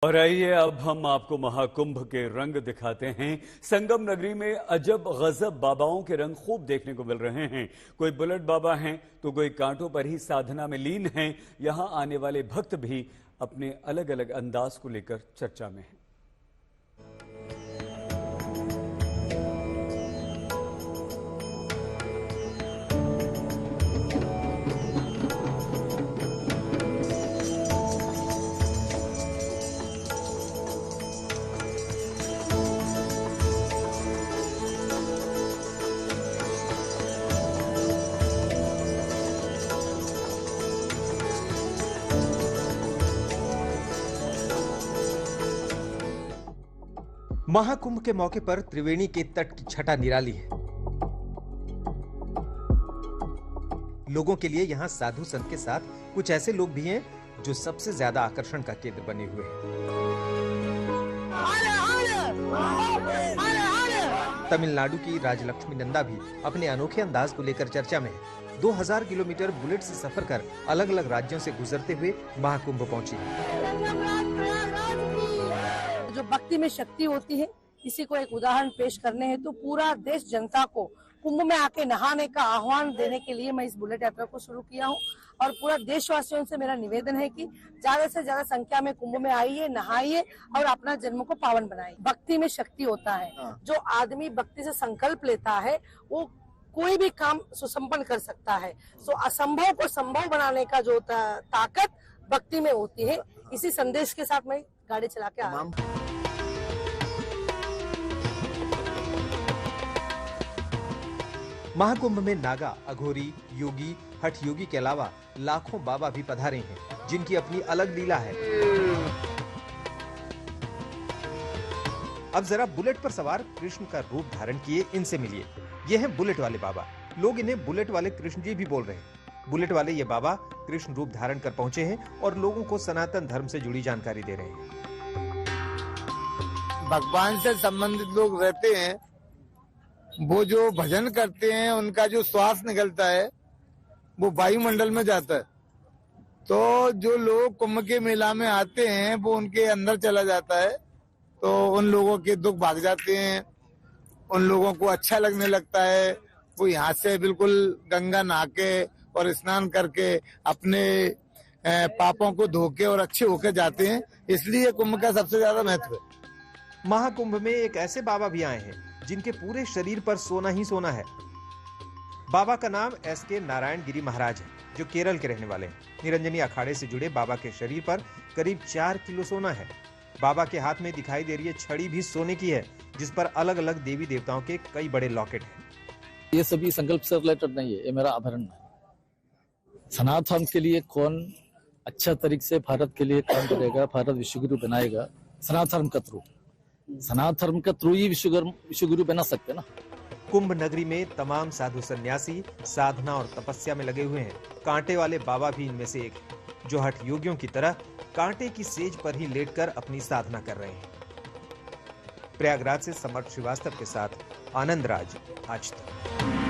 और आइए अब हम आपको महाकुंभ के रंग दिखाते हैं। संगम नगरी में अजब गजब बाबाओं के रंग खूब देखने को मिल रहे हैं। कोई बुलेट बाबा हैं तो कोई कांटों पर ही साधना में लीन हैं। यहां आने वाले भक्त भी अपने अलग अलग अंदाज को लेकर चर्चा में हैं। महाकुंभ के मौके पर त्रिवेणी के तट की छटा निराली है। लोगों के लिए यहाँ साधु संत के साथ कुछ ऐसे लोग भी हैं जो सबसे ज्यादा आकर्षण का केंद्र बने हुए हैं। तमिलनाडु की राजलक्ष्मी नंदा भी अपने अनोखे अंदाज को लेकर चर्चा में है। 2000 किलोमीटर बुलेट से सफर कर अलग अलग राज्यों से गुजरते हुए महाकुंभ पहुंची। जो भक्ति में शक्ति होती है, इसी को एक उदाहरण पेश करने हैं तो पूरा देश जनता को कुंभ में आके नहाने का आह्वान देने के लिए मैं इस बुलेट यात्रा को शुरू किया हूं। और पूरा देशवासियों से मेरा निवेदन है कि ज्यादा से ज्यादा संख्या में कुंभ में आइए, नहाइए और अपना जन्म को पावन बनाइए। भक्ति में शक्ति होता है। जो आदमी भक्ति से संकल्प लेता है वो कोई भी काम सुसंपन्न कर सकता है। सो असंभव को संभव बनाने का जो ताकत भक्ति में होती है। इसी संदेश के साथ मैं गाड़ी चला के आ रहा हूं। महाकुंभ में नागा, अघोरी, योगी, हठ योगी के अलावा लाखों बाबा भी पधारे हैं, जिनकी अपनी अलग लीला है। अब जरा बुलेट पर सवार कृष्ण का रूप धारण किए इनसे मिलिए। ये हैं बुलेट वाले बाबा। लोग इन्हें बुलेट वाले कृष्ण जी भी बोल रहे हैं। बुलेट वाले ये बाबा कृष्ण रूप धारण कर पहुंचे हैं और लोगों को सनातन धर्म से जुड़ी जानकारी दे रहे हैं। भगवान से संबंधित लोग रहते हैं, वो जो भजन करते हैं उनका जो श्वास निकलता है वो वायुमंडल में जाता है। तो जो लोग कुंभ के मेला में आते हैं वो उनके अंदर चला जाता है, तो उन लोगों के दुख भाग जाते हैं, उन लोगों को अच्छा लगने लगता है। वो यहाँ से बिल्कुल गंगा नहा के और स्नान करके अपने पापों को धो के और अच्छे होके जाते हैं। इसलिए कुंभ का सबसे ज्यादा महत्व है। महाकुंभ में एक ऐसे बाबा भी आए हैं जिनके पूरे शरीर पर सोना ही सोना है। बाबा का नाम एस.के. नारायण गिरी महाराज है, जो केरल के रहने वाले हैं। निरंजनी अखाड़े से जुड़े बाबा के शरीर पर करीब 4 किलो सोना है। बाबा के हाथ में दिखाई दे रही है छड़ी भी सोने की है, जिस पर अलग अलग देवी देवताओं के कई बड़े लॉकेट हैं। ये सभी संकल्प से रिलेटेड नहीं है, ये मेरा आभरण है। सनातन के लिए कौन अच्छा तरीके से भारत के लिए काम करेगा, भारत विश्वगुरु बनाएगा, सनातन का थ्रू, सनातन के थ्रू ही विश्वगुरु बना सकते ना। कुंभ नगरी में तमाम साधु सन्यासी साधना और तपस्या में लगे हुए हैं। कांटे वाले बाबा भी इनमें से एक है, जो हठ योगियों की तरह कांटे की सेज पर ही लेटकर अपनी साधना कर रहे हैं। प्रयागराज से समर्थ श्रीवास्तव के साथ आनंद राज, आज तक।